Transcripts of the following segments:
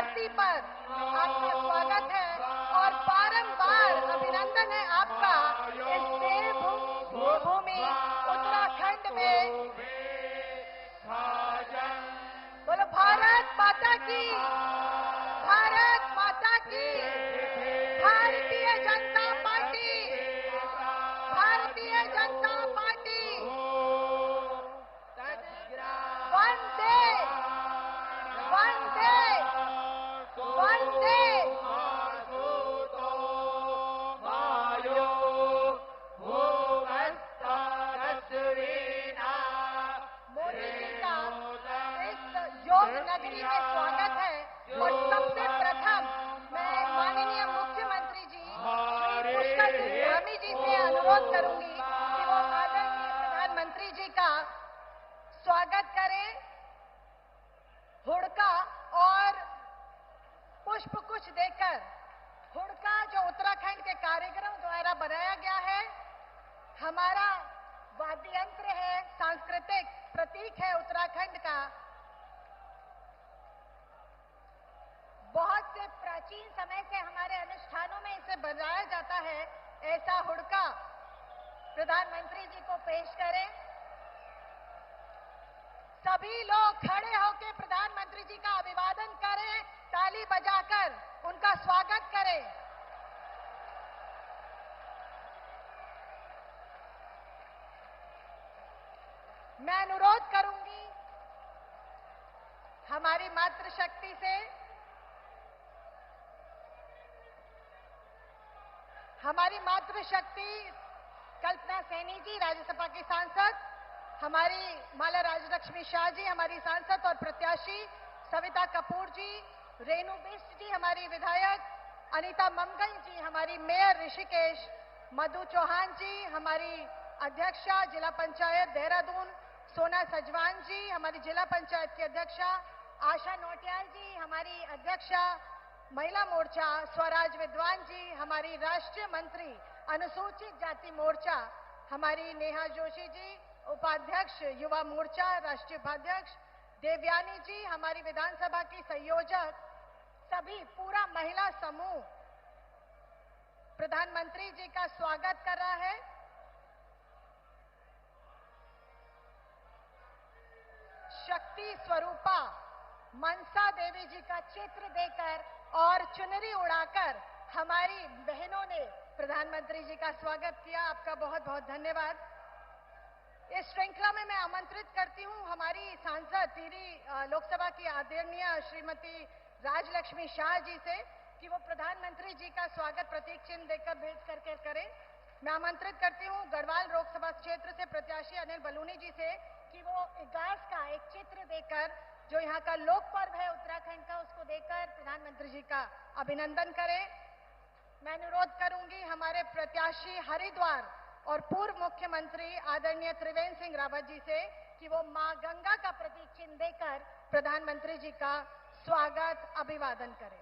धरती पर आपका स्वागत है और बारंबार अभिनंदन है आपका इस देवभूमि उत्तराखंड में। बोलो भारत माता की, भारत माता की, भारतीय जनता पार्टी, भारतीय जनता पार्टी। वंदे वंदे वंदे। मोदी जी का इस योग नगरी में स्वागत है और सबसे प्रथम मैं माननीय मुख्यमंत्री जी श्री पुष्कर सिंह धामी जी से अनुरोध करूंगी कि वो आदरणीय प्रधानमंत्री जी का स्वागत करें। हुड़का और पुष्प कुछ देकर, हुड़का जो उत्तराखंड के कार्यक्रम द्वारा बनाया गया है, हमारा वाद्य यंत्र है, सांस्कृतिक प्रतीक है उत्तराखंड का। बहुत से प्राचीन समय से हमारे अनुष्ठानों में इसे बजाया जाता है। ऐसा हुड़का प्रधानमंत्री जी को पेश करें। सभी लोग खड़े होकर प्रधानमंत्री जी का अभिवादन करें, ताली बजाकर उनका स्वागत करें। मैं अनुरोध करूंगी हमारी मातृशक्ति से, हमारी मातृशक्ति कल्पना सैनी जी, राज्यसभा की सांसद, हमारी माला राजलक्ष्मी शाह जी, हमारी सांसद और प्रत्याशी, सविता कपूर जी, रेणु बिष्ट जी, हमारी विधायक, अनीता मंगल जी, हमारी मेयर ऋषिकेश, मधु चौहान जी, हमारी अध्यक्षा जिला पंचायत देहरादून, सोना सजवान जी, हमारी जिला पंचायत की अध्यक्षा, आशा नोटियाल जी, हमारी अध्यक्षा महिला मोर्चा, स्वराज विद्वान जी, हमारी राष्ट्रीय मंत्री अनुसूचित जाति मोर्चा, हमारी नेहा जोशी जी, उपाध्यक्ष युवा मोर्चा राष्ट्रीय उपाध्यक्ष, देवयानी जी, हमारी विधानसभा की संयोजक, सभी पूरा महिला समूह प्रधानमंत्री जी का स्वागत कर रहा है। शक्ति स्वरूपा मनसा देवी जी का चित्र देकर और चुनरी उड़ाकर हमारी बहनों ने प्रधानमंत्री जी का स्वागत किया। आपका बहुत बहुत धन्यवाद। इस श्रृंखला में मैं आमंत्रित करती हूं हमारी सांसद टिहरी लोकसभा की आदरणीय श्रीमती राजलक्ष्मी शाह जी से कि वो प्रधानमंत्री जी का स्वागत प्रतीक चिन्ह देकर भेंट करके करें। मैं आमंत्रित करती हूं गढ़वाल लोकसभा क्षेत्र से प्रत्याशी अनिल बलूनी जी से कि वो इगास का एक चित्र देकर, जो यहाँ का लोक पर्व है उत्तराखंड का, उसको देकर प्रधानमंत्री जी का अभिनंदन करें। मैं अनुरोध करूंगी हमारे प्रत्याशी हरिद्वार और पूर्व मुख्यमंत्री आदरणीय त्रिवेंद्र सिंह रावत जी से कि वो मां गंगा का प्रतीक चिन्ह देकर प्रधानमंत्री जी का स्वागत अभिवादन करें।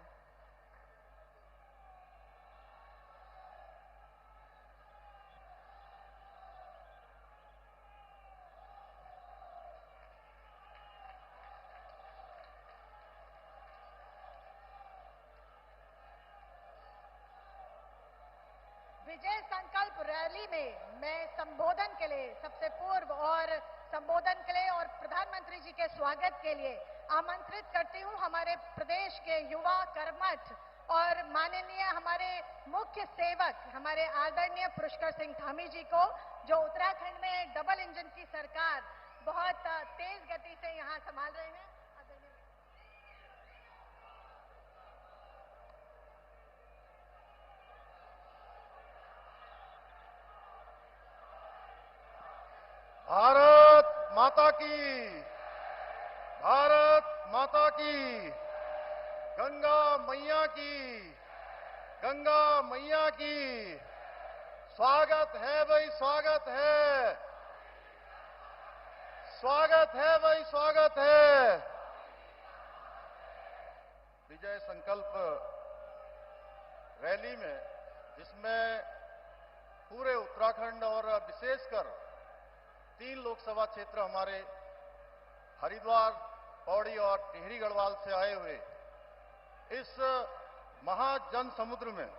विजय संकल्प रैली में मैं संबोधन के लिए सबसे पूर्व और संबोधन के लिए और प्रधानमंत्री जी के स्वागत के लिए आमंत्रित करती हूं हमारे प्रदेश के युवा कर्मठ और माननीय हमारे मुख्य सेवक, हमारे आदरणीय पुष्कर सिंह धामी जी को, जो उत्तराखंड में डबल इंजन की सरकार बहुत तेज गति से यहां संभाल रहे हैं। भारत माता की, भारत माता की, गंगा मैया की, गंगा मैया की। स्वागत है भाई, स्वागत है, स्वागत है भाई, स्वागत है। विजय संकल्प रैली में, जिसमें पूरे उत्तराखंड और विशेषकर 3 लोकसभा क्षेत्र हमारे हरिद्वार, पौड़ी और टिहरी गढ़वाल से आए हुए इस महाजन समुद्र में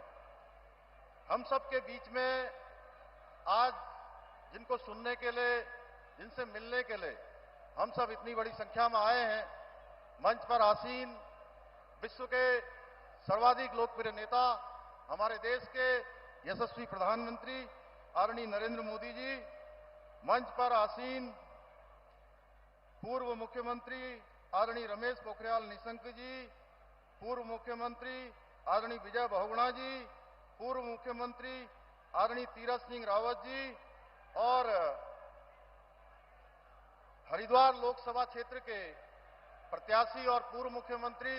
हम सब के बीच में आज जिनको सुनने के लिए, जिनसे मिलने के लिए हम सब इतनी बड़ी संख्या में आए हैं, मंच पर आसीन विश्व के सर्वाधिक लोकप्रिय नेता, हमारे देश के यशस्वी प्रधानमंत्री आदरणीय नरेंद्र मोदी जी, मंच पर आसीन पूर्व मुख्यमंत्री आदरणीय रमेश पोखरियाल निशंक जी, पूर्व मुख्यमंत्री आदरणीय विजय बहुगुणा जी, पूर्व मुख्यमंत्री आदरणीय तीरथ सिंह रावत जी और हरिद्वार लोकसभा क्षेत्र के प्रत्याशी और पूर्व मुख्यमंत्री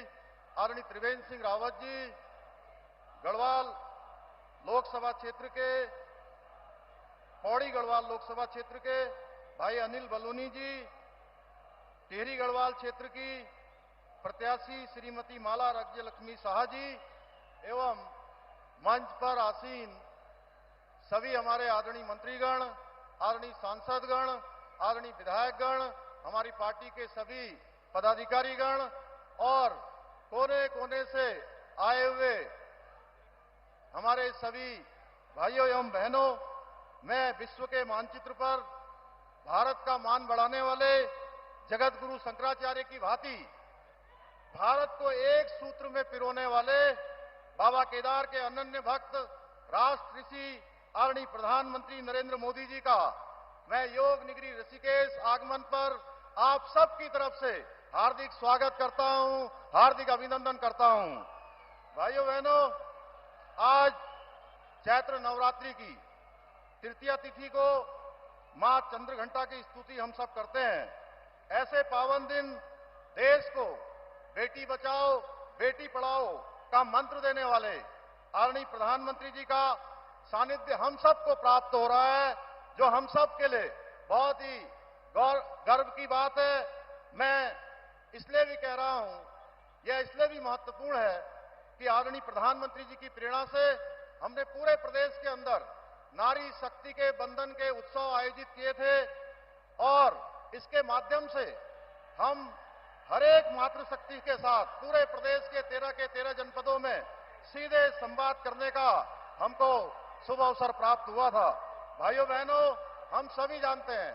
आदरणीय त्रिवेंद्र सिंह रावत जी, गढ़वाल लोकसभा क्षेत्र के, पौड़ी गढ़वाल लोकसभा क्षेत्र के भाई अनिल बलूनी जी, टिहरी गढ़वाल क्षेत्र की प्रत्याशी श्रीमती माला राज्य लक्ष्मी शाह जी एवं मंच पर आसीन सभी हमारे आदरणीय मंत्रीगण, आदरणीय सांसदगण, आदरणीय विधायकगण, हमारी पार्टी के सभी पदाधिकारीगण और कोने कोने से आए हुए हमारे सभी भाइयों एवं बहनों, मैं विश्व के मानचित्र पर भारत का मान बढ़ाने वाले जगत गुरु शंकराचार्य की भांति भारत को एक सूत्र में पिरोने वाले बाबा केदार के अनन्य भक्त राष्ट्र ऋषि आदरणीय प्रधानमंत्री नरेंद्र मोदी जी का मैं योग निगरी ऋषिकेश आगमन पर आप सबकी तरफ से हार्दिक स्वागत करता हूं, हार्दिक अभिनंदन करता हूं। भाइयों बहनों, आज चैत्र नवरात्रि की तृतीया तिथि को मां चंद्रघंटा की स्तुति हम सब करते हैं। ऐसे पावन दिन देश को बेटी बचाओ बेटी पढ़ाओ का मंत्र देने वाले आदरणीय प्रधानमंत्री जी का सानिध्य हम सबको प्राप्त हो रहा है, जो हम सब के लिए बहुत ही गर्व की बात है। मैं इसलिए भी कह रहा हूं, यह इसलिए भी महत्वपूर्ण है कि आदरणीय प्रधानमंत्री जी की प्रेरणा से हमने पूरे प्रदेश के अंदर नारी शक्ति के बंधन के उत्सव आयोजित किए थे और इसके माध्यम से हम हर एक मातृशक्ति के साथ पूरे प्रदेश के 13 जनपदों में सीधे संवाद करने का हमको शुभ अवसर प्राप्त हुआ था। भाइयों बहनों, हम सभी जानते हैं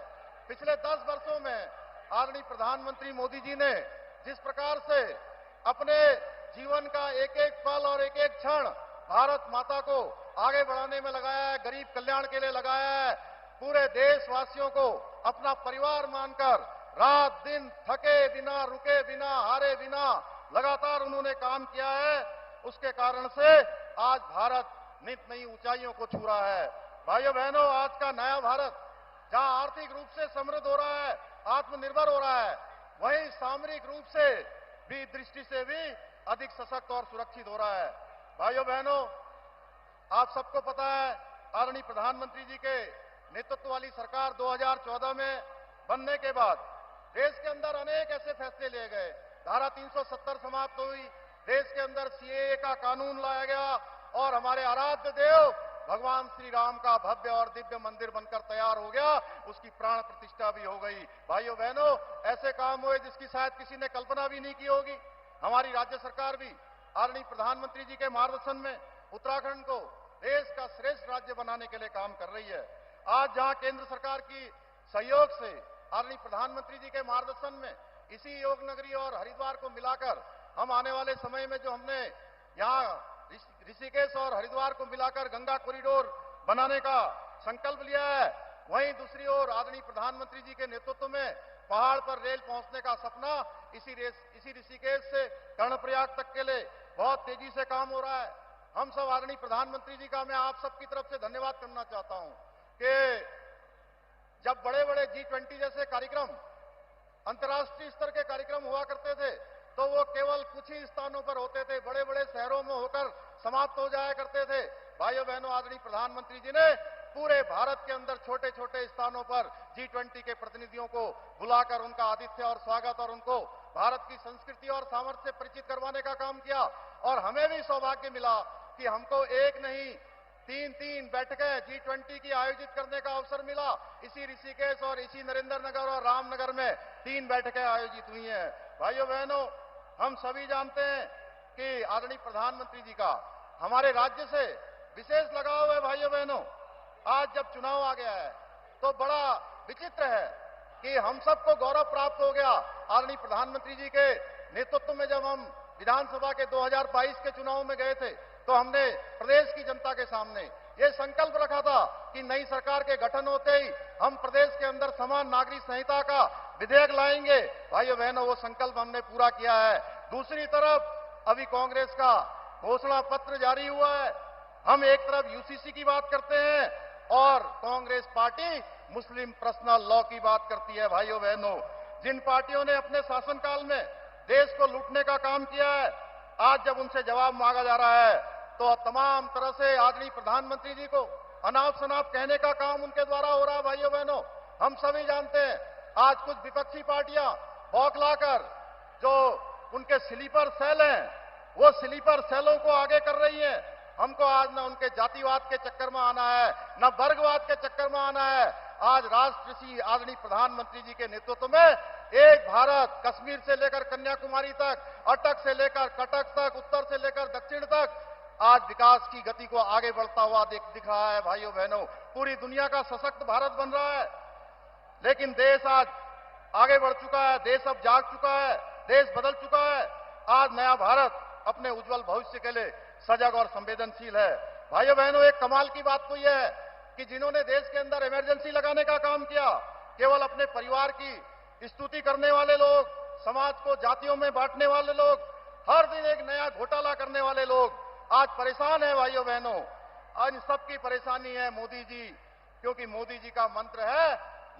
पिछले 10 वर्षों में आदरणीय प्रधानमंत्री मोदी जी ने जिस प्रकार से अपने जीवन का एक एक पल और एक एक क्षण भारत माता को आगे बढ़ाने में लगाया है, गरीब कल्याण के लिए लगाया है, पूरे देशवासियों को अपना परिवार मानकर रात दिन थके बिना, रुके बिना, हारे बिना लगातार उन्होंने काम किया है। उसके कारण से आज भारत नित नई ऊंचाइयों को छू रहा है। भाइयों बहनों, आज का नया भारत जहां आर्थिक रूप से समृद्ध हो रहा है, आत्मनिर्भर हो रहा है, वहीं सामरिक रूप से भी दृष्टि से भी अधिक सशक्त और सुरक्षित हो रहा है। भाइयों बहनों, आप सबको पता है आदरणीय प्रधानमंत्री जी के नेतृत्व वाली सरकार 2014 में बनने के बाद देश के अंदर अनेक ऐसे फैसले लिए गए। धारा 370 समाप्त हुई, देश के अंदर सीएए का कानून लाया गया और हमारे आराध्य देव भगवान श्री राम का भव्य और दिव्य मंदिर बनकर तैयार हो गया, उसकी प्राण प्रतिष्ठा भी हो गई। भाइयों बहनों, ऐसे काम हुए जिसकी शायद किसी ने कल्पना भी नहीं की होगी। हमारी राज्य सरकार भी आदरणीय प्रधानमंत्री जी के मार्गदर्शन में उत्तराखंड को देश का श्रेष्ठ राज्य बनाने के लिए काम कर रही है। आज जहां केंद्र सरकार की सहयोग से आदरणीय प्रधानमंत्री जी के मार्गदर्शन में इसी योग नगरी और हरिद्वार को मिलाकर हम आने वाले समय में जो हमने यहाँ ऋषिकेश और हरिद्वार को मिलाकर गंगा कॉरिडोर बनाने का संकल्प लिया है, वहीं दूसरी ओर आदरणीय प्रधानमंत्री जी के नेतृत्व में पहाड़ पर रेल पहुंचने का सपना इसी ऋषिकेश से कर्णप्रयाग तक के लिए बहुत तेजी से काम हो रहा है। हम सब आदरणीय प्रधानमंत्री जी का मैं आप सबकी तरफ से धन्यवाद करना चाहता हूं कि जब बड़े बड़े G20 जैसे कार्यक्रम, अंतर्राष्ट्रीय स्तर के कार्यक्रम हुआ करते थे, तो वो केवल कुछ ही स्थानों पर होते थे, बड़े बड़े शहरों में होकर समाप्त हो जाया करते थे। भाइयों बहनों, आदरणीय प्रधानमंत्री जी ने पूरे भारत के अंदर छोटे छोटे स्थानों पर G20 के प्रतिनिधियों को बुलाकर उनका आतिथ्य और स्वागत और उनको भारत की संस्कृति और सामर्थ्य से परिचित करवाने का काम किया। और हमें भी सौभाग्य मिला कि हमको एक नहीं 3 बैठकें G20 की आयोजित करने का अवसर मिला। इसी ऋषिकेश और इसी नरेंद्र नगर और रामनगर में 3 बैठकें आयोजित हुई हैं। भाइयों बहनों, हम सभी जानते हैं कि आदरणीय प्रधानमंत्री जी का हमारे राज्य से विशेष लगाव है। भाइयों बहनों, आज जब चुनाव आ गया है तो बड़ा विचित्र है कि हम सबको गौरव प्राप्त हो गया। आदरणीय प्रधानमंत्री जी के नेतृत्व में जब हम विधानसभा के 2022 के चुनाव में गए थे तो हमने प्रदेश की जनता के सामने ये संकल्प रखा था कि नई सरकार के गठन होते ही हम प्रदेश के अंदर समान नागरिक संहिता का विधेयक लाएंगे। भाइयों बहनों, वो संकल्प हमने पूरा किया है। दूसरी तरफ अभी कांग्रेस का घोषणा पत्र जारी हुआ है। हम एक तरफ यूसीसी की बात करते हैं और कांग्रेस पार्टी मुस्लिम पर्सनल लॉ की बात करती है। भाइयों बहनों, जिन पार्टियों ने अपने शासनकाल में देश को लूटने का काम किया है, आज जब उनसे जवाब मांगा जा रहा है तो तमाम तरह से आदरणीय प्रधानमंत्री जी को अनाप शनाप कहने का काम उनके द्वारा हो रहा है। भाइयों बहनों, हम सभी जानते हैं आज कुछ विपक्षी पार्टियां बौखलाकर जो उनके स्लीपर सेल हैं वो स्लीपर सेलों को आगे कर रही हैं। हमको आज न उनके जातिवाद के चक्कर में आना है, न वर्गवाद के चक्कर में आना है। आज राष्ट्रश्री आदरणीय प्रधानमंत्री जी के नेतृत्व में एक भारत, कश्मीर से लेकर कन्याकुमारी तक, अटक से लेकर कटक तक, उत्तर से लेकर दक्षिण तक आज विकास की गति को आगे बढ़ता हुआ दिख रहा है। भाइयों बहनों, पूरी दुनिया का सशक्त भारत बन रहा है। लेकिन देश आज आगे बढ़ चुका है, देश अब जाग चुका है, देश बदल चुका है। आज नया भारत अपने उज्जवल भविष्य के लिए सजग और संवेदनशील है। भाइयों बहनों, एक कमाल की बात तो यह है कि जिन्होंने देश के अंदर इमरजेंसी लगाने का काम किया, केवल अपने परिवार की स्तुति करने वाले लोग, समाज को जातियों में बांटने वाले लोग, हर दिन एक नया घोटाला करने वाले लोग आज परेशान है। भाइयों बहनों, आज सबकी परेशानी है मोदी जी, क्योंकि मोदी जी का मंत्र है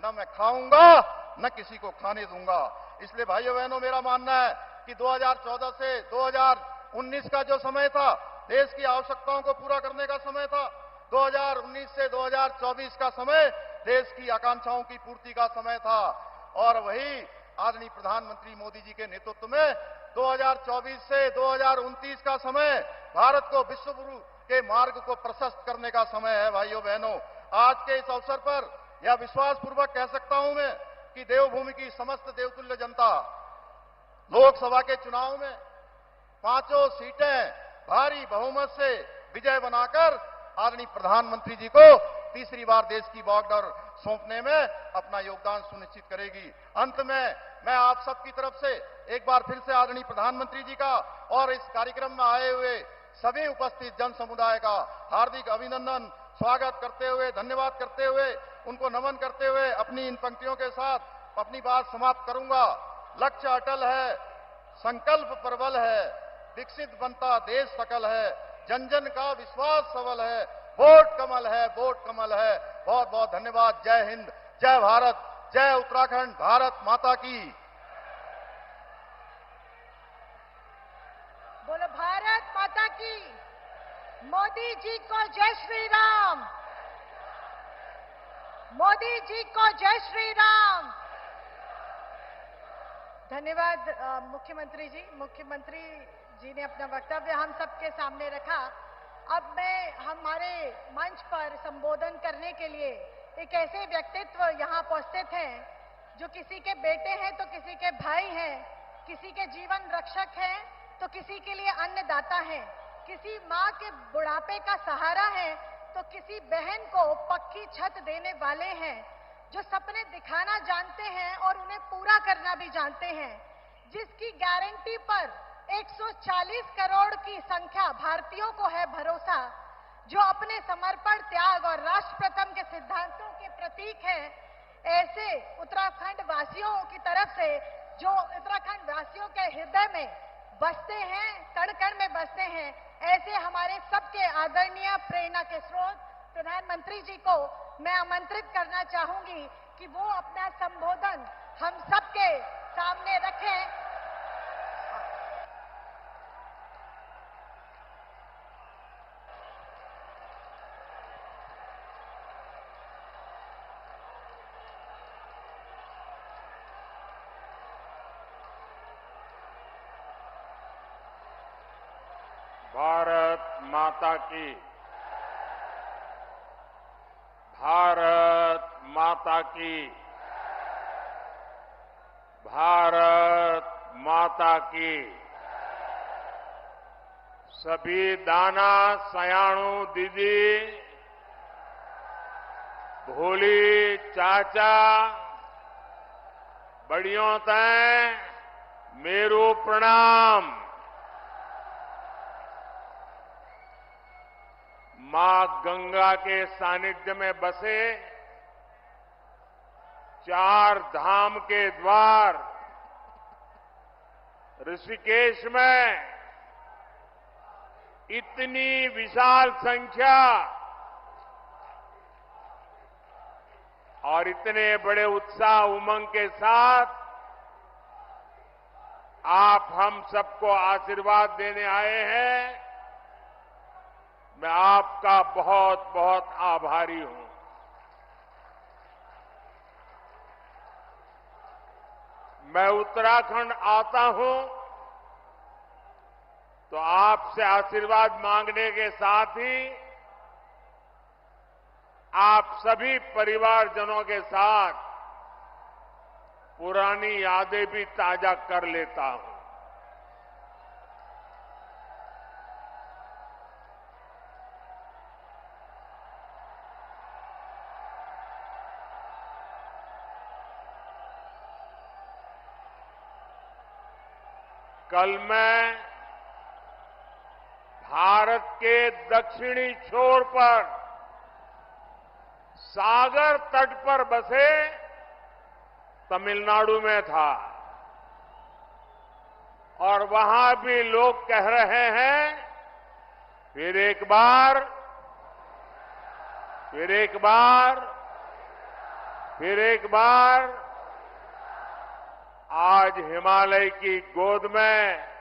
न मैं खाऊंगा न किसी को खाने दूंगा। इसलिए भाइयों बहनों, मेरा मानना है कि 2014 से 2019 का जो समय था, देश की आवश्यकताओं को पूरा करने का समय था। 2019 से 2024 का समय देश की आकांक्षाओं की पूर्ति का समय था। और वही आदरणीय प्रधानमंत्री मोदी जी के नेतृत्व में 2024 से 2029 का समय भारत को विश्व गुरु के मार्ग को प्रशस्त करने का समय है। भाइयों बहनों, आज के इस अवसर पर यह विश्वास पूर्वक कह सकता हूं मैं कि देवभूमि की समस्त देवतुल्य जनता लोकसभा के चुनाव में 5 सीटें भारी बहुमत से विजय बनाकर आदरणीय प्रधानमंत्री जी को तीसरी बार देश की बॉर्डर सौंपने में अपना योगदान सुनिश्चित करेगी। अंत में मैं आप सबकी तरफ से एक बार फिर से आदरणीय प्रधानमंत्री जी का और इस कार्यक्रम में आए हुए सभी उपस्थित जन समुदाय का हार्दिक अभिनंदन, स्वागत करते हुए, धन्यवाद करते हुए, उनको नमन करते हुए अपनी इन पंक्तियों के साथ अपनी बात समाप्त करूंगा। लक्ष्य अटल है, संकल्प प्रबल है, विकसित बनता देश सकल है, जन जन का विश्वास सबल है, वोट कमल है, वोट कमल है। बहुत बहुत धन्यवाद। जय हिंद, जय भारत, जय उत्तराखंड, भारत माता की। बोलो भारत माता की। मोदी जी को जय श्री राम, मोदी जी को जय श्री राम। धन्यवाद मुख्यमंत्री जी। मुख्यमंत्री जी ने अपना वक्तव्य हम सबके सामने रखा। अब मैं हमारे मंच पर संबोधन करने के लिए एक ऐसे व्यक्तित्व यहाँ उपस्थित हैं जो किसी के बेटे हैं तो किसी के भाई हैं, किसी के जीवन रक्षक हैं तो किसी के लिए अन्नदाता हैं, किसी माँ के बुढ़ापे का सहारा है तो किसी बहन को पक्की छत देने वाले हैं, जो सपने दिखाना जानते हैं और उन्हें पूरा करना भी जानते हैं, जिसकी गारंटी पर 140 करोड़ की संख्या भारतीयों को है भरोसा, जो अपने समर्पण, त्याग और राष्ट्र प्रथम के सिद्धांतों के प्रतीक हैं। ऐसे उत्तराखंड वासियों की तरफ से, जो उत्तराखंड वासियों के हृदय में बसते हैं, कण कण में बसते हैं, ऐसे हमारे सबके आदरणीय प्रेरणा के स्रोत प्रधानमंत्री जी को मैं आमंत्रित करना चाहूंगी कि वो अपना संबोधन हम सबके सामने रखें। भारत माता की, भारत माता की, भारत माता की। सभी दाना सयाणु दीदी, भोली चाचा, बड़ियों तय मेरू प्रणाम। मां गंगा के सानिध्य में बसे 4 धाम के द्वार ऋषिकेश में इतनी विशाल संख्या और इतने बड़े उत्साह उमंग के साथ आप हम सबको आशीर्वाद देने आए हैं। मैं आपका बहुत बहुत आभारी हूं। मैं उत्तराखंड आता हूं तो आपसे आशीर्वाद मांगने के साथ ही आप सभी परिवारजनों के साथ पुरानी यादें भी ताजा कर लेता हूं। कल मैं भारत के दक्षिणी छोर पर सागर तट पर बसे तमिलनाडु में था और वहां भी लोग कह रहे हैं फिर एक बार, फिर एक बार, फिर एक बार। आज हिमालय की गोद में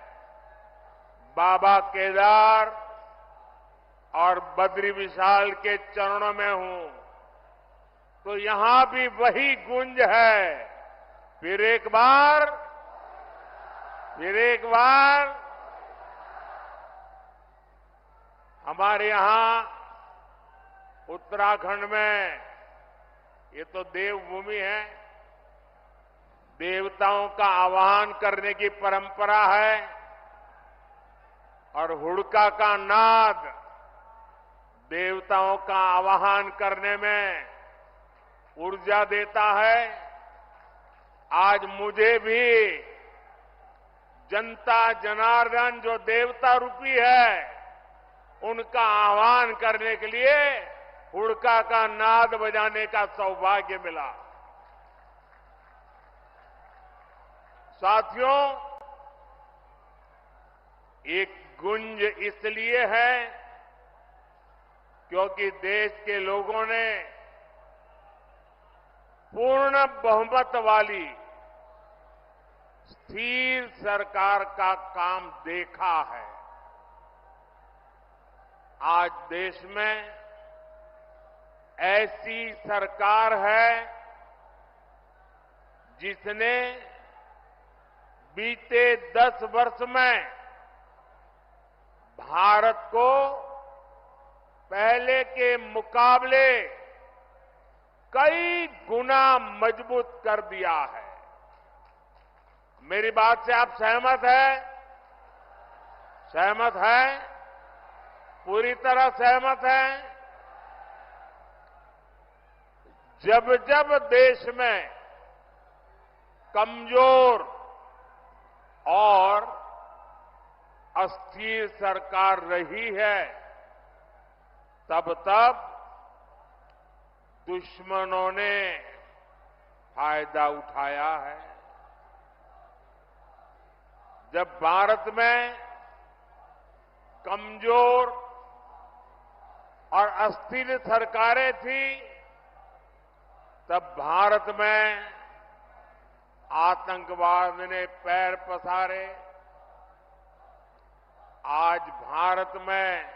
बाबा केदार और बद्री विशाल के चरणों में हूं तो यहां भी वही गूंज है, फिर एक बार, फिर एक बार। हमारे यहां उत्तराखंड में ये तो देवभूमि है, देवताओं का आवाहन करने की परंपरा है और हुड़का का नाद देवताओं का आवाहन करने में ऊर्जा देता है। आज मुझे भी जनता जनार्दन जो देवता रूपी है उनका आह्वान करने के लिए हुड़का का नाद बजाने का सौभाग्य मिला। साथियों, एक गुंज इसलिए है क्योंकि देश के लोगों ने पूर्ण बहुमत वाली स्थिर सरकार का काम देखा है। आज देश में ऐसी सरकार है जिसने बीते 10 वर्ष में भारत को पहले के मुकाबले कई गुना मजबूत कर दिया है। मेरी बात से आप सहमत हैं? सहमत हैं? पूरी तरह सहमत हैं? जब जब देश में कमजोर और अस्थिर सरकार रही है तब तब दुश्मनों ने फायदा उठाया है। जब भारत में कमजोर और अस्थिर सरकारें थी तब भारत में आतंकवाद ने पैर पसारे। आज भारत में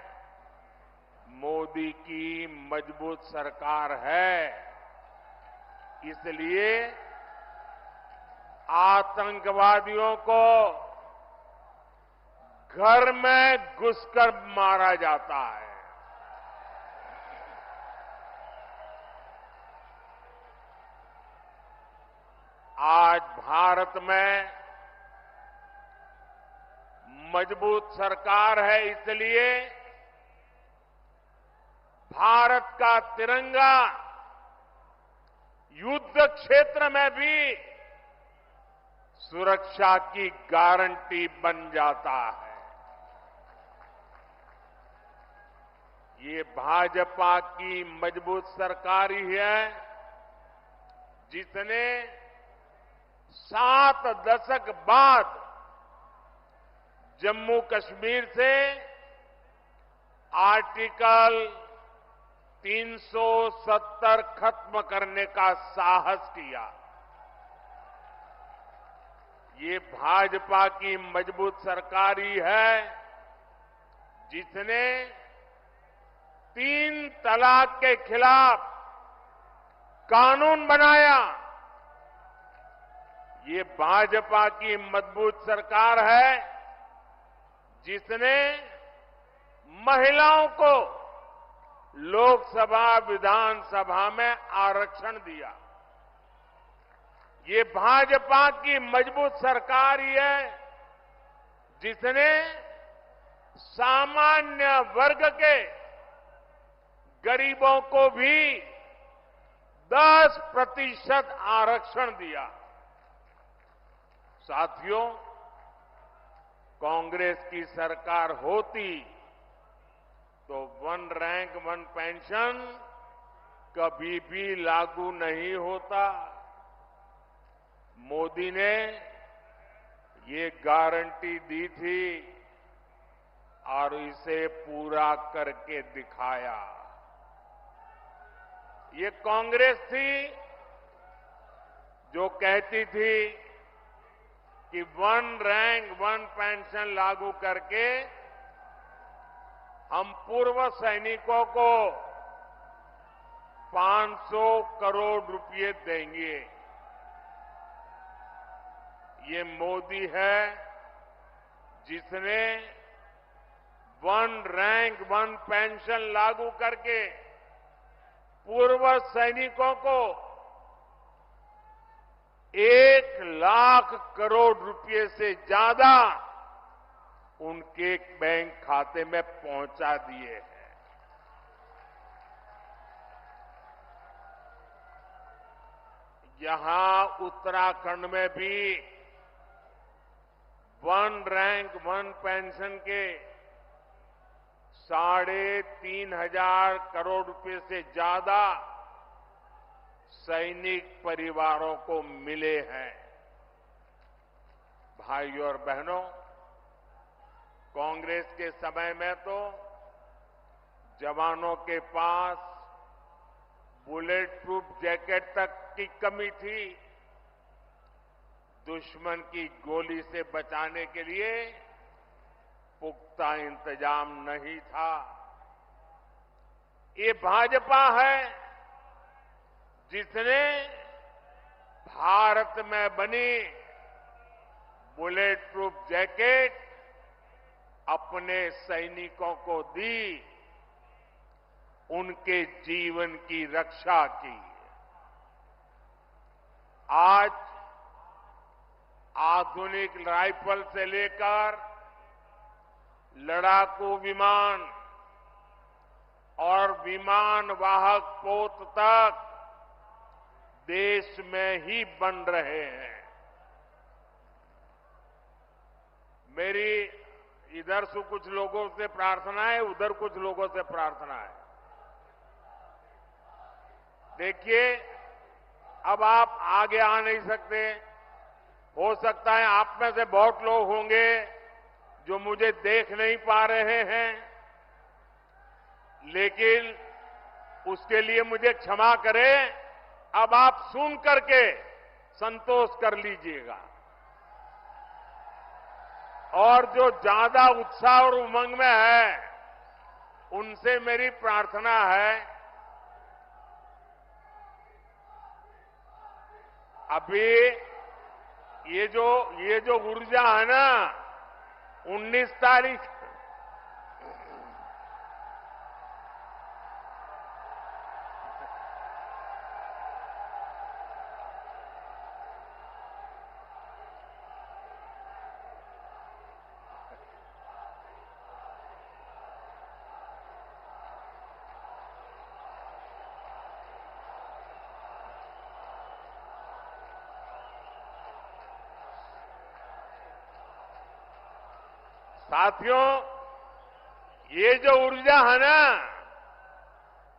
मोदी की मजबूत सरकार है, इसलिए आतंकवादियों को घर में घुसकर मारा जाता है। आज भारत में मजबूत सरकार है, इसलिए भारत का तिरंगा युद्ध क्षेत्र में भी सुरक्षा की गारंटी बन जाता है। ये भाजपा की मजबूत सरकार ही है जिसने 7 दशक बाद जम्मू कश्मीर से आर्टिकल 370 खत्म करने का साहस किया। ये भाजपा की मजबूत सरकार ही है जिसने 3 तलाक के खिलाफ कानून बनाया। ये भाजपा की मजबूत सरकार है जिसने महिलाओं को लोकसभा विधानसभा में आरक्षण दिया। ये भाजपा की मजबूत सरकार ही है जिसने सामान्य वर्ग के गरीबों को भी 10% आरक्षण दिया। साथियों, कांग्रेस की सरकार होती तो 1 रैंक 1 पेंशन कभी भी लागू नहीं होता। मोदी ने ये गारंटी दी थी और इसे पूरा करके दिखाया। ये कांग्रेस थी जो कहती थी कि 1 रैंक 1 पेंशन लागू करके हम पूर्व सैनिकों को 500 करोड़ रुपए देंगे। ये मोदी है जिसने 1 रैंक 1 पेंशन लागू करके पूर्व सैनिकों को 1 लाख करोड़ रुपए से ज्यादा उनके बैंक खाते में पहुंचा दिए हैं। यहां उत्तराखंड में भी 1 रैंक 1 पेंशन के 3,500 करोड़ रुपए से ज्यादा सैनिक परिवारों को मिले हैं। भाइयों और बहनों, कांग्रेस के समय में तो जवानों के पास बुलेट प्रूफ जैकेट तक की कमी थी। दुश्मन की गोली से बचाने के लिए पुख्ता इंतजाम नहीं था। ये भाजपा है जिसने भारत में बनी बुलेट प्रूफ जैकेट अपने सैनिकों को दी, उनके जीवन की रक्षा की। आज आधुनिक राइफल से लेकर लड़ाकू विमान और विमान वाहक पोत तक देश में ही बन रहे हैं। मेरी इधर से कुछ लोगों से प्रार्थना है, उधर कुछ लोगों से प्रार्थना है। देखिए, अब आप आगे आ नहीं सकते। हो सकता है आप में से बहुत लोग होंगे जो मुझे देख नहीं पा रहे हैं, लेकिन उसके लिए मुझे क्षमा करें। अब आप सुन करके संतोष कर लीजिएगा। और जो ज्यादा उत्साह और उमंग में है, उनसे मेरी प्रार्थना है, अभी ये जो ऊर्जा है ना, 19 तारीख साथियों, ये जो ऊर्जा है ना,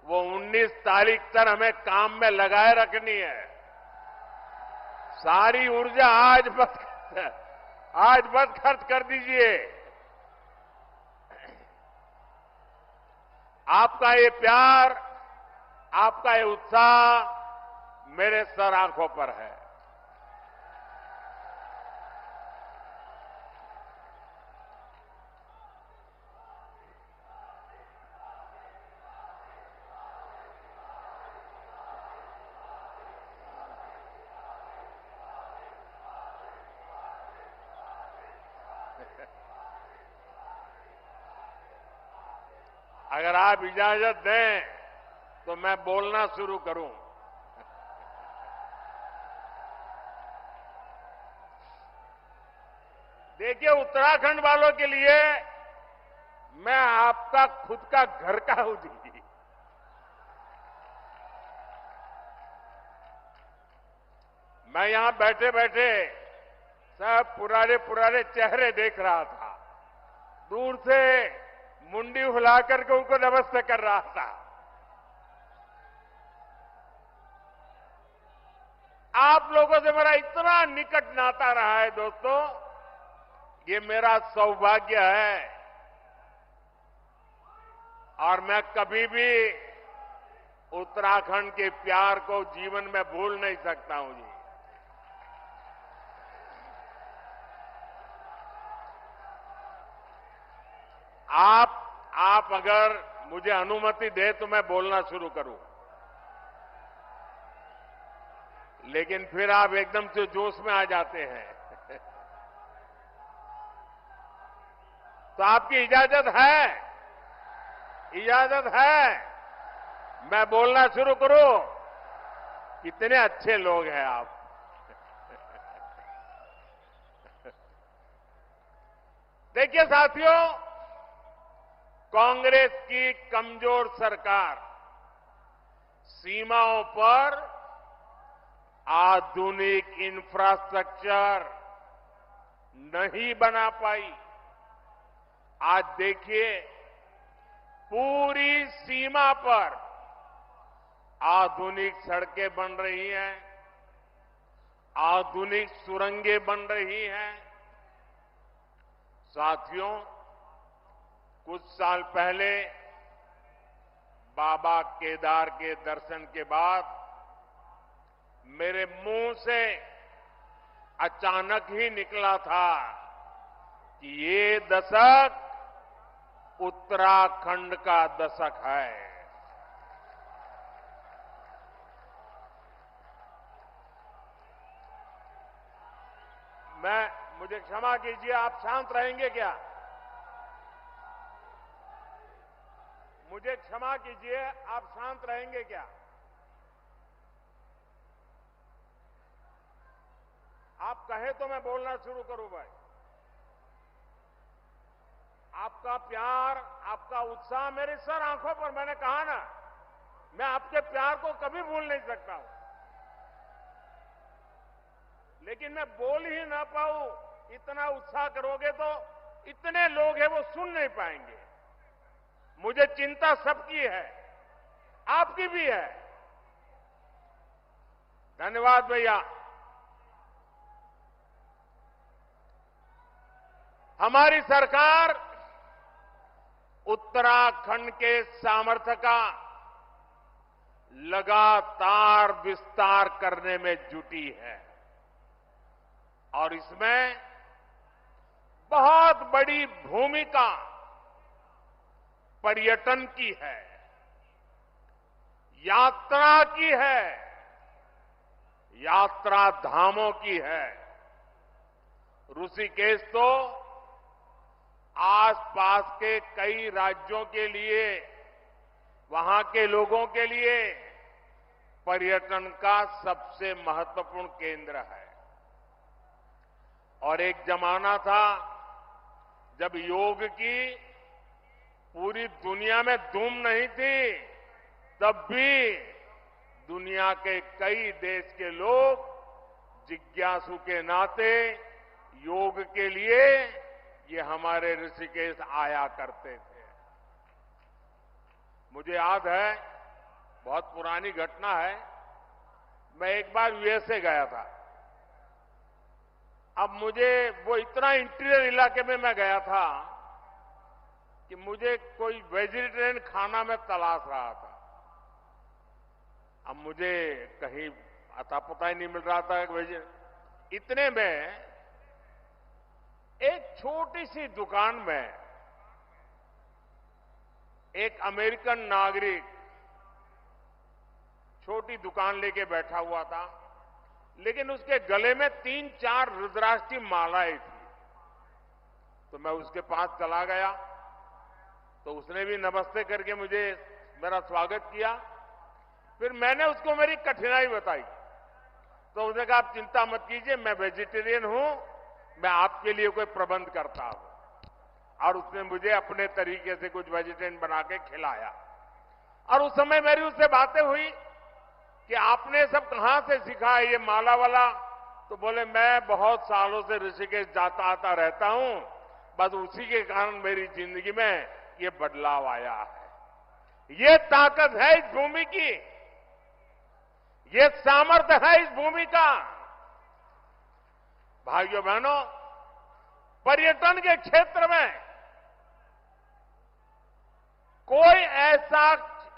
वो 19 तारीख तक हमें काम में लगाए रखनी है। सारी ऊर्जा आज मत खर्च कर दीजिए। आपका ये प्यार, आपका ये उत्साह मेरे सर आंखों पर है। अगर आप इजाजत दें तो मैं बोलना शुरू करूं। देखिए, उत्तराखंड वालों के लिए मैं आपका खुद का घर का हूं जी। मैं यहां बैठे बैठे सब पुराने चेहरे देख रहा था। दूर से मुंडी हिला करके उनको नमस्ते कर रहा था। आप लोगों से मेरा इतना निकट नाता रहा है दोस्तों, ये मेरा सौभाग्य है और मैं कभी भी उत्तराखंड के प्यार को जीवन में भूल नहीं सकता हूं जी। आप अगर मुझे अनुमति दे तो मैं बोलना शुरू करूं, लेकिन फिर आप एकदम से जोश में आ जाते हैं। तो आपकी इजाजत है? इजाजत है मैं बोलना शुरू करूं? कितने अच्छे लोग हैं आप। देखिए साथियों, कांग्रेस की कमजोर सरकार सीमाओं पर आधुनिक इंफ्रास्ट्रक्चर नहीं बना पाई। आज देखिए, पूरी सीमा पर आधुनिक सड़कें बन रही हैं, आधुनिक सुरंगें बन रही हैं। साथियों, कुछ साल पहले बाबा केदार के दर्शन के बाद मेरे मुंह से अचानक ही निकला था कि ये दशक उत्तराखंड का दशक है। मुझे क्षमा कीजिए, आप शांत रहेंगे क्या? मुझे क्षमा कीजिए, आप शांत रहेंगे क्या? आप कहे तो मैं बोलना शुरू करूं भाई। आपका प्यार, आपका उत्साह मेरे सर आंखों पर, मैंने कहा ना, मैं आपके प्यार को कभी भूल नहीं सकता हूं। लेकिन मैं बोल ही ना पाऊं, इतना उत्साह करोगे तो इतने लोग हैं वो सुन नहीं पाएंगे। मुझे चिंता सबकी है, आपकी भी है। धन्यवाद भैया। हमारी सरकार उत्तराखंड के सामर्थ्य का लगातार विस्तार करने में जुटी है और इसमें बहुत बड़ी भूमिका पर्यटन की है, यात्रा की है, यात्रा धामों की है। ऋषिकेश तो आसपास के कई राज्यों के लिए, वहां के लोगों के लिए पर्यटन का सबसे महत्वपूर्ण केंद्र है। और एक जमाना था जब योग की पूरी दुनिया में धूम नहीं थी, तब भी दुनिया के कई देश के लोग जिज्ञासु के नाते योग के लिए ये हमारे ऋषिकेश आया करते थे। मुझे याद है, बहुत पुरानी घटना है, मैं एक बार यूएसए गया था। अब मुझे वो इतना इंटीरियर इलाके में मैं गया था कि मुझे कोई वेजिटेरियन खाना में तलाश रहा था। अब मुझे कहीं अता पता ही नहीं मिल रहा था इतने में एक छोटी सी दुकान में एक अमेरिकन नागरिक छोटी दुकान लेके बैठा हुआ था, लेकिन उसके गले में 3-4 रुद्राक्ष की मालाएं थी। तो मैं उसके पास चला गया, तो उसने भी नमस्ते करके मुझे मेरा स्वागत किया। फिर मैंने उसको मेरी कठिनाई बताई, तो उसने कहा आप चिंता मत कीजिए, मैं वेजिटेरियन हूं, मैं आपके लिए कोई प्रबंध करता हूं। और उसने मुझे अपने तरीके से कुछ वेजिटेरियन बना के खिलाया। और उस समय मेरी उससे बातें हुई कि आपने सब कहां से सीखा है ये माला वाला? तो बोले मैं बहुत सालों से ऋषिकेश जाता आता रहता हूं, बस उसी के कारण मेरी जिंदगी में ये बदलाव आया है। ये ताकत है इस भूमि की, ये सामर्थ्य है इस भूमि का। भाइयों बहनों, पर्यटन के क्षेत्र में कोई ऐसा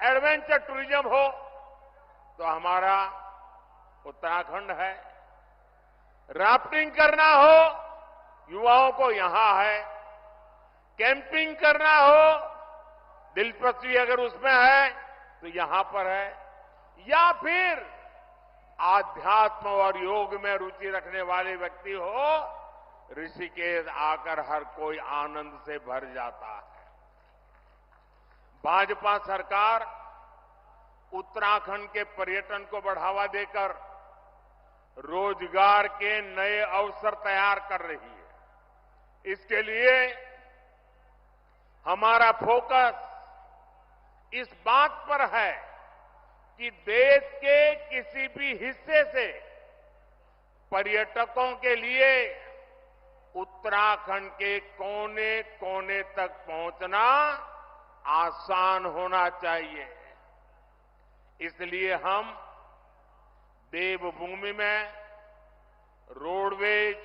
एडवेंचर टूरिज्म हो तो हमारा उत्तराखंड है। राफ्टिंग करना हो, युवाओं को यहां है। कैंपिंग करना हो, दिलचस्पी अगर उसमें है तो यहां पर है। या फिर आध्यात्म और योग में रुचि रखने वाले व्यक्ति हो, ऋषिकेश आकर हर कोई आनंद से भर जाता है। भाजपा सरकार उत्तराखंड के पर्यटन को बढ़ावा देकर रोजगार के नए अवसर तैयार कर रही है। इसके लिए हमारा फोकस इस बात पर है कि देश के किसी भी हिस्से से पर्यटकों के लिए उत्तराखंड के कोने कोने तक पहुंचना आसान होना चाहिए। इसलिए हम देवभूमि में रोडवेज,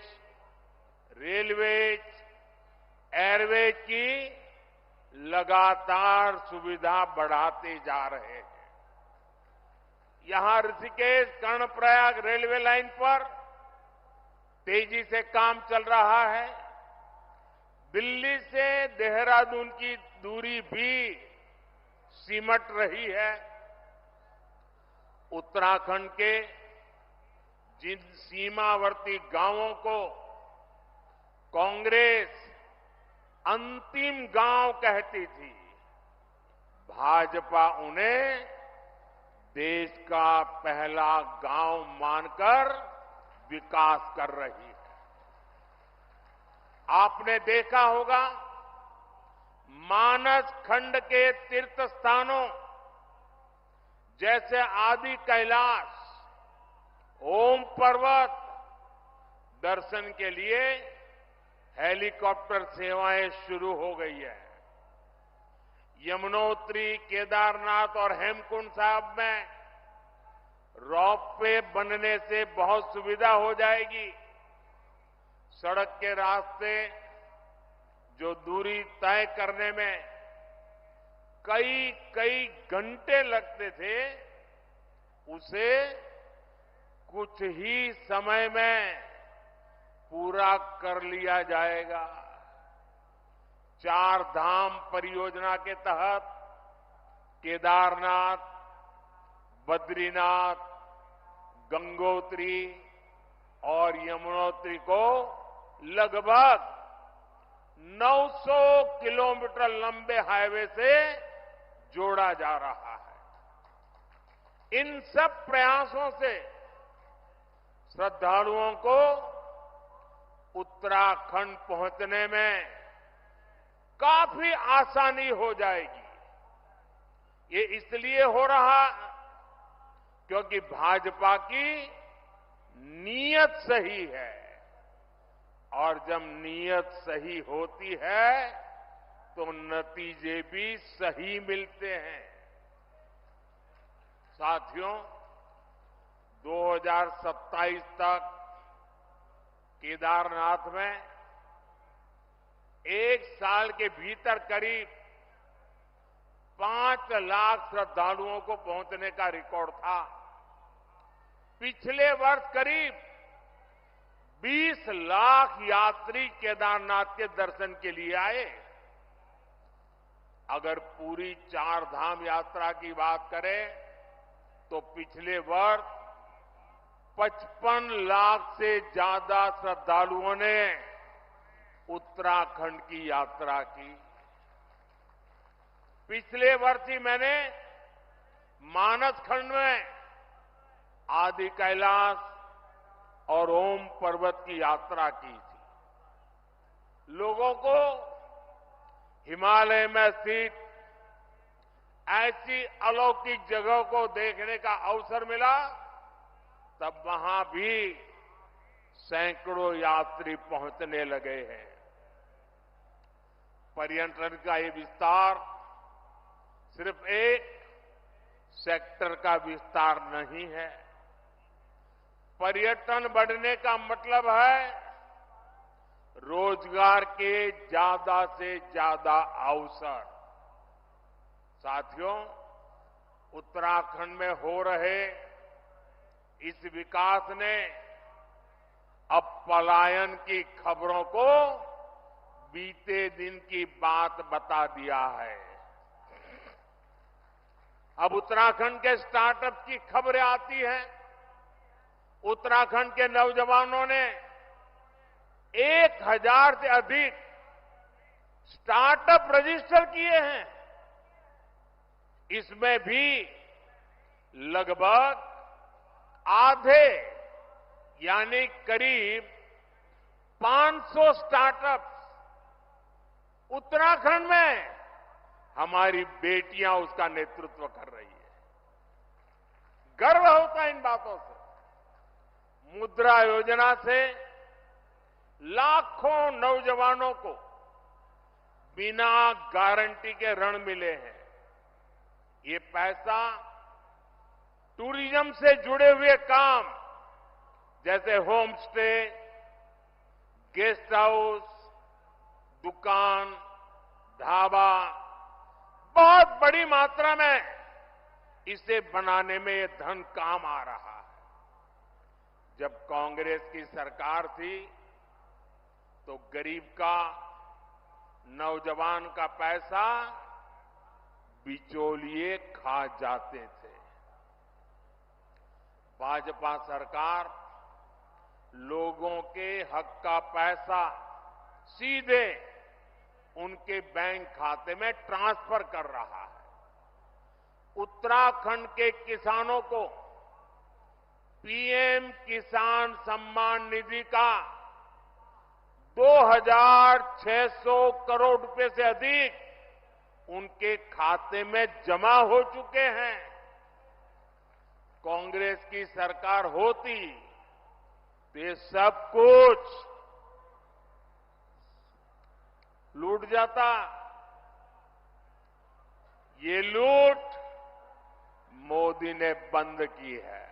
रेलवेज, एयरवेज की लगातार सुविधा बढ़ाते जा रहे हैं। यहां ऋषिकेश कर्णप्रयाग रेलवे लाइन पर तेजी से काम चल रहा है। दिल्ली से देहरादून की दूरी भी सिमट रही है। उत्तराखंड के जिन सीमावर्ती गांवों को कांग्रेस अंतिम गांव कहती थी, भाजपा उन्हें देश का पहला गांव मानकर विकास कर रही है। आपने देखा होगा, मानस खंड के तीर्थ स्थानों जैसे आदि कैलाश, ओम पर्वत दर्शन के लिए हेलीकॉप्टर सेवाएं शुरू हो गई है। यमुनोत्री, केदारनाथ और हेमकुंड साहब में रोपवे बनने से बहुत सुविधा हो जाएगी। सड़क के रास्ते जो दूरी तय करने में कई घंटे लगते थे, उसे कुछ ही समय में पूरा कर लिया जाएगा। 4 धाम परियोजना के तहत केदारनाथ, बद्रीनाथ, गंगोत्री और यमुनोत्री को लगभग 900 किलोमीटर लंबे हाईवे से जोड़ा जा रहा है। इन सब प्रयासों से श्रद्धालुओं को उत्तराखंड पहुंचने में काफी आसानी हो जाएगी। ये इसलिए हो रहा क्योंकि भाजपा की नीयत सही है और जब नीयत सही होती है तो नतीजे भी सही मिलते हैं। साथियों, 2027 तक केदारनाथ में एक साल के भीतर करीब 5 लाख श्रद्धालुओं को पहुंचने का रिकॉर्ड था। पिछले वर्ष करीब 20 लाख यात्री केदारनाथ के दर्शन के लिए आए। अगर पूरी 4 धाम यात्रा की बात करें तो पिछले वर्ष 55 लाख से ज्यादा श्रद्धालुओं ने उत्तराखंड की यात्रा की। पिछले वर्ष ही मैंने मानस खंड में आदि कैलाश और ओम पर्वत की यात्रा की थी। लोगों को हिमालय में स्थित ऐसी अलौकिक जगह को देखने का अवसर मिला, तब वहां भी सैकड़ों यात्री पहुंचने लगे हैं। पर्यटन का ये विस्तार सिर्फ एक सेक्टर का विस्तार नहीं है। पर्यटन बढ़ने का मतलब है रोजगार के ज्यादा से ज्यादा अवसर। साथियों, उत्तराखंड में हो रहे इस विकास ने अब पलायन की खबरों को बीते दिन की बात बता दिया है। अब उत्तराखंड के स्टार्टअप की खबरें आती हैं। उत्तराखंड के नौजवानों ने 1000 से अधिक स्टार्टअप रजिस्टर किए हैं। इसमें भी लगभग आधे यानी करीब 500 स्टार्टअप उत्तराखंड में हमारी बेटियां उसका नेतृत्व कर रही है। गर्व होता है इन बातों से। मुद्रा योजना से लाखों नौजवानों को बिना गारंटी के ऋण मिले हैं। ये पैसा टूरिज्म से जुड़े हुए काम जैसे होम स्टे, गेस्ट हाउस, दुकान, ढाबा, बहुत बड़ी मात्रा में इसे बनाने में ये धन काम आ रहा है। जब कांग्रेस की सरकार थी तो गरीब का, नौजवान का पैसा बिचौलिए खा जाते थे। भाजपा सरकार लोगों के हक का पैसा सीधे उनके बैंक खाते में ट्रांसफर कर रहा है। उत्तराखंड के किसानों को पीएम किसान सम्मान निधि का 2600 करोड़ रुपए से अधिक उनके खाते में जमा हो चुके हैं। कांग्रेस की सरकार होती तो ये सब कुछ लूट जाता। ये लूट मोदी ने बंद की है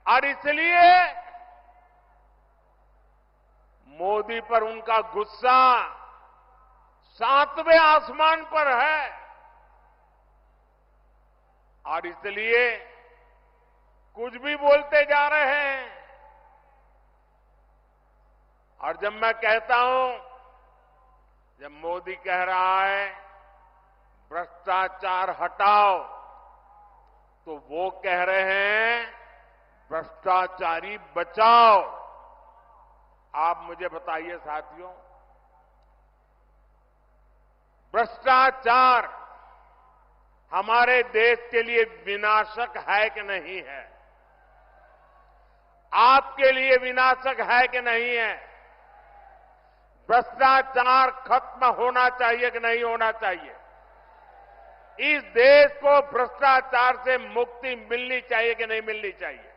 और इसलिए मोदी पर उनका गुस्सा 7वें आसमान पर है। और इसलिए कुछ भी बोलते जा रहे हैं। और जब मैं कहता हूं, जब मोदी कह रहा है भ्रष्टाचार हटाओ, तो वो कह रहे हैं भ्रष्टाचारी बचाओ। आप मुझे बताइए साथियों, भ्रष्टाचार हमारे देश के लिए विनाशक है कि नहीं है? आपके लिए विनाशक है कि नहीं है? भ्रष्टाचार खत्म होना चाहिए कि नहीं होना चाहिए? इस देश को भ्रष्टाचार से मुक्ति मिलनी चाहिए कि नहीं मिलनी चाहिए?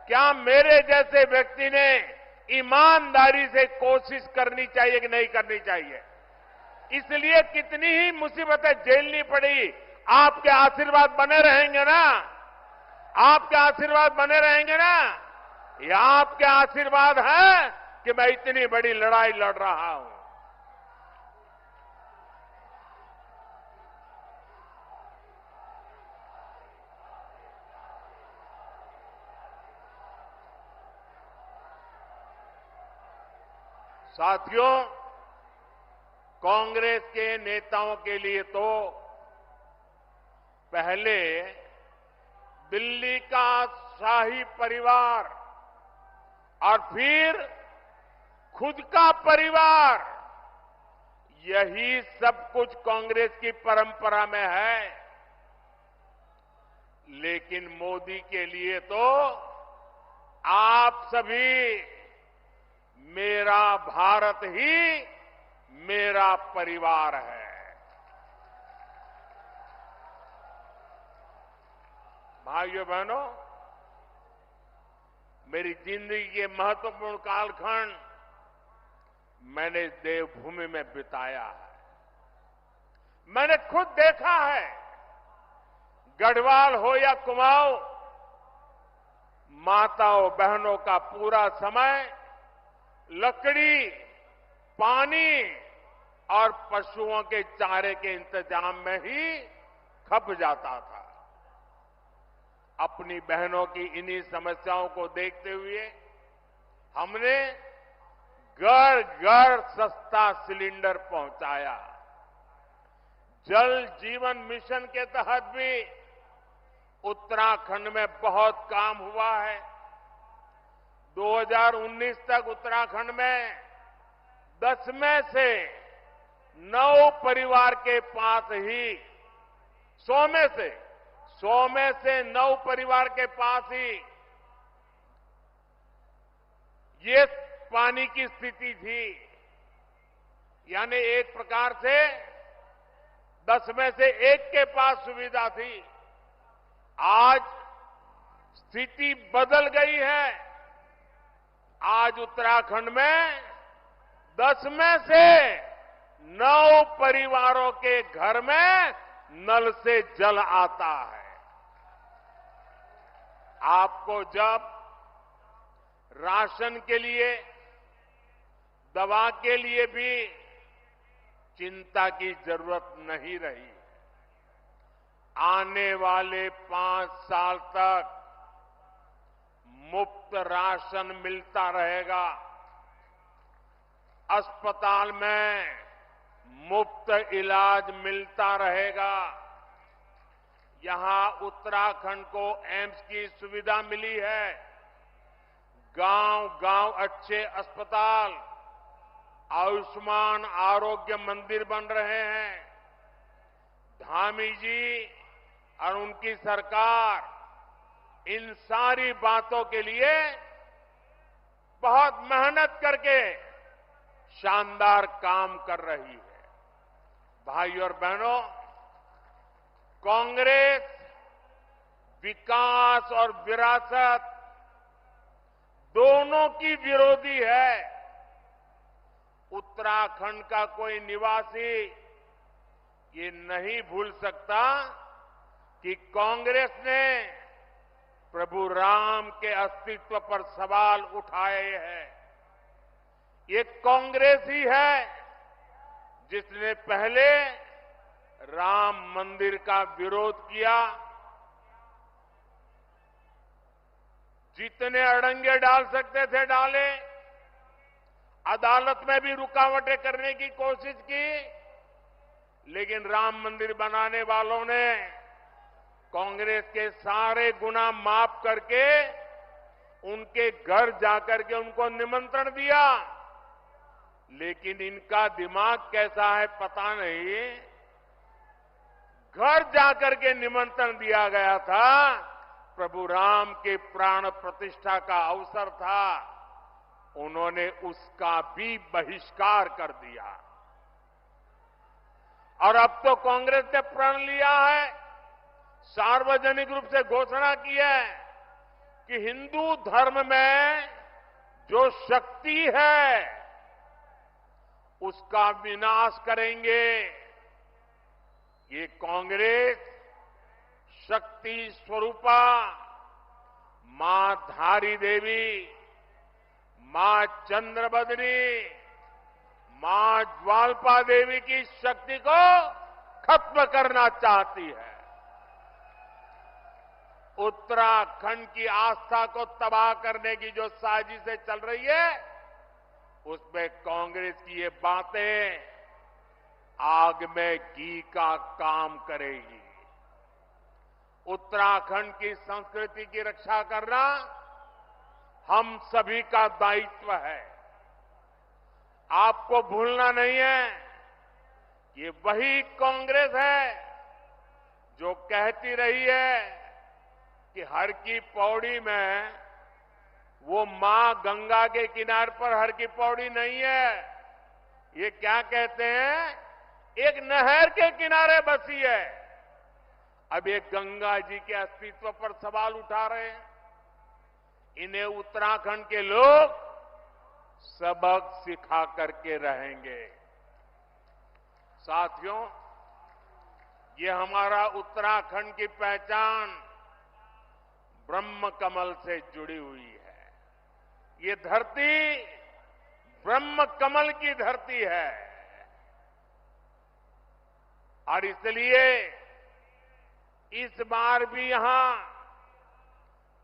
क्या मेरे जैसे व्यक्ति ने ईमानदारी से कोशिश करनी चाहिए कि नहीं करनी चाहिए। इसलिए कितनी ही मुसीबतें झेलनी पड़ी, आपके आशीर्वाद बने रहेंगे ना, आपके आशीर्वाद बने रहेंगे ना। ये आपके आशीर्वाद है कि मैं इतनी बड़ी लड़ाई लड़ रहा हूं। साथियों, कांग्रेस के नेताओं के लिए तो पहले दिल्ली का शाही परिवार और फिर खुद का परिवार, यही सब कुछ कांग्रेस की परंपरा में है। लेकिन मोदी के लिए तो आप सभी, मेरा भारत ही मेरा परिवार है। भाइयों बहनों, मेरी जिंदगी के महत्वपूर्ण कालखंड मैंने देवभूमि में बिताया है। मैंने खुद देखा है, गढ़वाल हो या कुमाऊं, माताओं बहनों का पूरा समय लकड़ी, पानी और पशुओं के चारे के इंतजाम में ही खप जाता था। अपनी बहनों की इन्हीं समस्याओं को देखते हुए हमने घर घर सस्ता सिलेंडर पहुंचाया। जल जीवन मिशन के तहत भी उत्तराखंड में बहुत काम हुआ है। 2019 तक उत्तराखंड में 10 में से 9 परिवार के पास ही 100 में से 9 परिवार के पास ही ये पानी की स्थिति थी। यानी एक प्रकार से 10 में से 1 के पास सुविधा थी। आज स्थिति बदल गई है। आज उत्तराखंड में 10 में से 9 परिवारों के घर में नल से जल आता है। आपको जब राशन के लिए, दवा के लिए भी चिंता की जरूरत नहीं रही। आने वाले 5 साल तक मुफ्त राशन मिलता रहेगा। अस्पताल में मुफ्त इलाज मिलता रहेगा। यहां उत्तराखंड को एम्स की सुविधा मिली है। गांव-गांव अच्छे अस्पताल, आयुष्मान आरोग्य मंदिर बन रहे हैं। धामी जी और उनकी सरकार इन सारी बातों के लिए बहुत मेहनत करके शानदार काम कर रही है। भाइयों और बहनों, कांग्रेस विकास और विरासत दोनों की विरोधी है। उत्तराखंड का कोई निवासी ये नहीं भूल सकता कि कांग्रेस ने प्रभु राम के अस्तित्व पर सवाल उठाए हैं। ये कांग्रेस ही है जिसने पहले राम मंदिर का विरोध किया। जितने अड़ंगे डाल सकते थे डाले, अदालत में भी रुकावटें करने की कोशिश की, लेकिन राम मंदिर बनाने वालों ने कांग्रेस के सारे गुना माफ करके उनके घर जाकर के उनको निमंत्रण दिया। लेकिन इनका दिमाग कैसा है पता नहीं, घर जाकर के निमंत्रण दिया गया था, प्रभु राम के प्राण प्रतिष्ठा का अवसर था, उन्होंने उसका भी बहिष्कार कर दिया। और अब तो कांग्रेस ने प्रण लिया है, सार्वजनिक रूप से घोषणा की है कि हिंदू धर्म में जो शक्ति है उसका विनाश करेंगे। ये कांग्रेस शक्ति स्वरूपा मां धारी देवी, मां चंद्रबदनी, मां ज्वालपा देवी की शक्ति को खत्म करना चाहती है। उत्तराखंड की आस्था को तबाह करने की जो साजिशें चल रही है, उसमें कांग्रेस की ये बातें आग में घी का काम करेगी। उत्तराखंड की संस्कृति की रक्षा करना हम सभी का दायित्व है। आपको भूलना नहीं है, ये वही कांग्रेस है जो कहती रही है कि हर की पौड़ी में वो मां गंगा के किनारे पर हर की पौड़ी नहीं है। ये क्या कहते हैं, एक नहर के किनारे बसी है। अब ये गंगा जी के अस्तित्व पर सवाल उठा रहे हैं। इन्हें उत्तराखंड के लोग सबक सिखा करके रहेंगे। साथियों, ये हमारा उत्तराखंड की पहचान ब्रह्म कमल से जुड़ी हुई है। ये धरती ब्रह्म कमल की धरती है और इसलिए इस बार भी यहां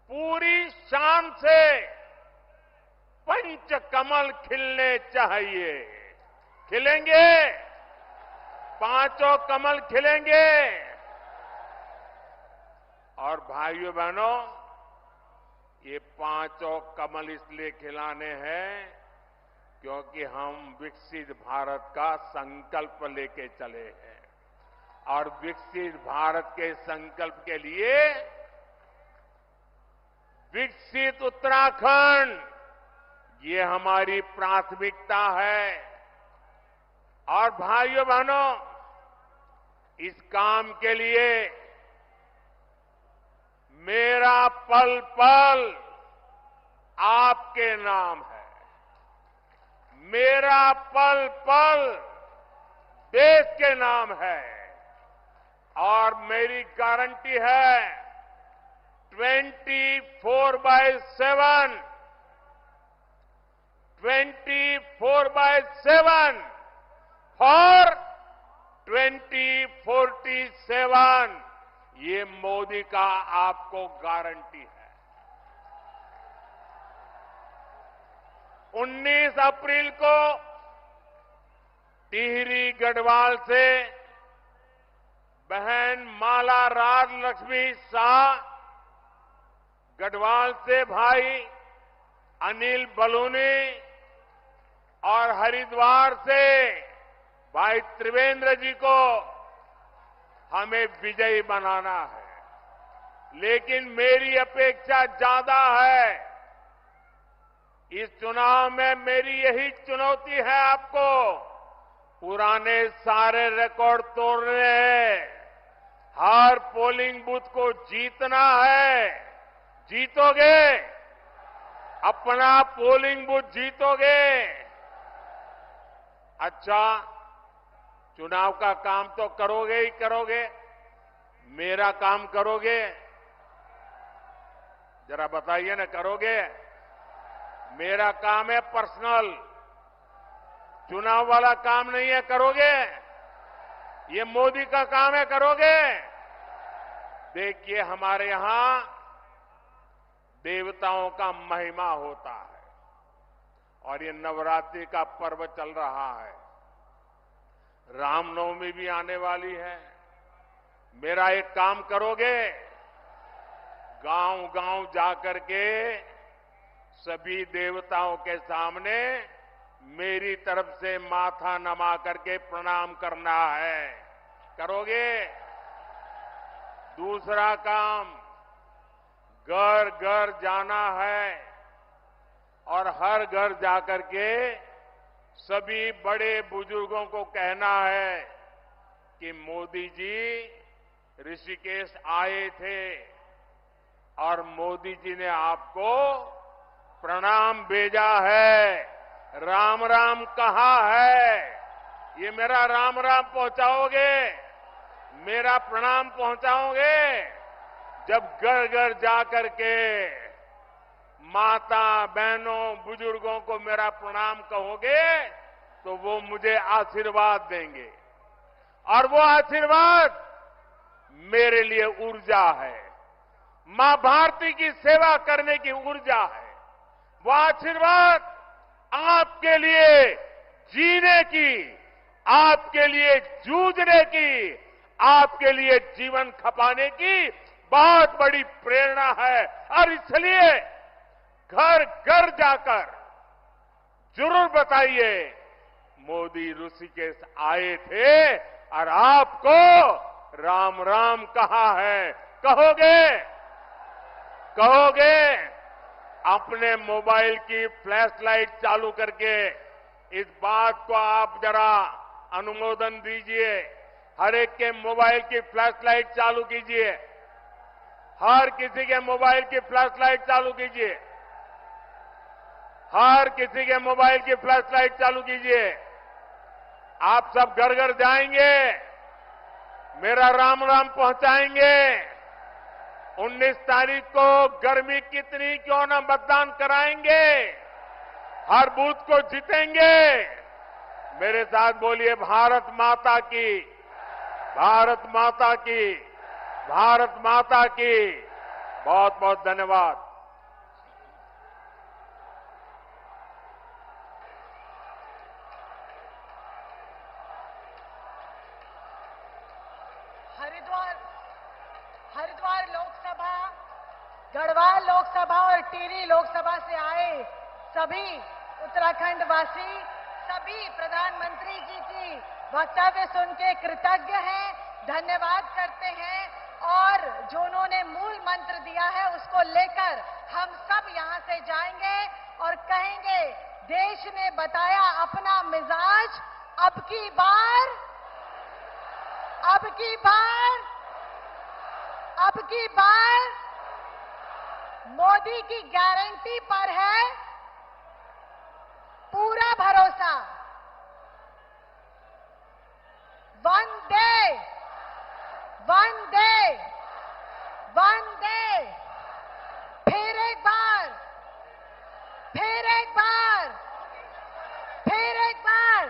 पूरी शान से पंच कमल खिलने चाहिए। खिलेंगे, पांचों कमल खिलेंगे। और भाइयों बहनों, ये पांचों कमल इसलिए खिलाने हैं क्योंकि हम विकसित भारत का संकल्प लेके चले हैं और विकसित भारत के संकल्प के लिए विकसित उत्तराखंड ये हमारी प्राथमिकता है। और भाइयों बहनों, इस काम के लिए मेरा पल पल आपके नाम है। मेरा पल पल देश के नाम है और मेरी गारंटी है 24/7 और 2047 ये मोदी का आपको गारंटी है। 19 अप्रैल को टिहरी गढ़वाल से बहन माला राज लक्ष्मी शाह, गढ़वाल से भाई अनिल बलूनी और हरिद्वार से भाई त्रिवेंद्र जी को हमें विजयी बनाना है। लेकिन मेरी अपेक्षा ज्यादा है। इस चुनाव में मेरी यही चुनौती है आपको, पुराने सारे रिकॉर्ड तोड़ने हैं। हर पोलिंग बूथ को जीतना है। जीतोगे? अपना पोलिंग बूथ जीतोगे? अच्छा, चुनाव का काम तो करोगे ही करोगे, मेरा काम करोगे? जरा बताइए ना, करोगे? मेरा काम है पर्सनल, चुनाव वाला काम नहीं है। करोगे? ये मोदी का काम है। करोगे? देखिए, हमारे यहां देवताओं का महिमा होता है और ये नवरात्रि का पर्व चल रहा है। रामनवमी भी आने वाली है। मेरा एक काम करोगे? गांव गांव जाकर के सभी देवताओं के सामने मेरी तरफ से माथा नमा करके प्रणाम करना है। करोगे? दूसरा काम, घर घर जाना है और हर घर जाकर के सभी बड़े बुजुर्गों को कहना है कि मोदी जी ऋषिकेश आए थे और मोदी जी ने आपको प्रणाम भेजा है, राम राम कहा है। ये मेरा राम राम पहुंचाओगे, मेरा प्रणाम पहुंचाओगे? जब घर घर जाकर के माता बहनों बुजुर्गों को मेरा प्रणाम कहोगे तो वो मुझे आशीर्वाद देंगे, और वो आशीर्वाद मेरे लिए ऊर्जा है, मां भारती की सेवा करने की ऊर्जा है। वो आशीर्वाद आपके लिए जीने की, आपके लिए जूझने की, आपके लिए जीवन खपाने की बहुत बड़ी प्रेरणा है। और इसलिए घर घर जाकर जरूर बताइए मोदी ऋषिकेश आए थे और आपको राम राम कहा है। कहोगे? कहोगे? अपने मोबाइल की फ्लैश लाइट चालू करके इस बात को आप जरा अनुमोदन दीजिए। हर एक के मोबाइल की फ्लैश लाइट चालू कीजिए, हर किसी के मोबाइल की फ्लैश लाइट चालू कीजिए, हर किसी के मोबाइल की फ्लैश लाइट चालू कीजिए। आप सब घर घर जाएंगे, मेरा राम राम पहुंचाएंगे। 19 तारीख को गर्मी कितनी क्यों न मतदान कराएंगे, हर बूथ को जीतेंगे। मेरे साथ बोलिए भारत माता की, भारत माता की, भारत माता की। बहुत बहुत धन्यवाद। हरिद्वार लोकसभा, गढ़वाल लोकसभा और टिहरी लोकसभा से आए सभी उत्तराखंड वासी सभी प्रधानमंत्री जी की वक्तव्य सुन के कृतज्ञ हैं, धन्यवाद करते हैं, और जो उन्होंने मूल मंत्र दिया है उसको लेकर हम सब यहां से जाएंगे और कहेंगे देश ने बताया अपना मिजाज, अब की बार, अब की बार, अब की बार मोदी की गारंटी पर है पूरा भरोसा। वंदे वंदे वंदे, फिर एक बार, फिर एक बार, फिर एक बार,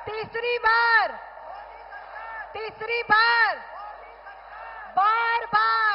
तीसरी बार, तीसरी बार, बार बार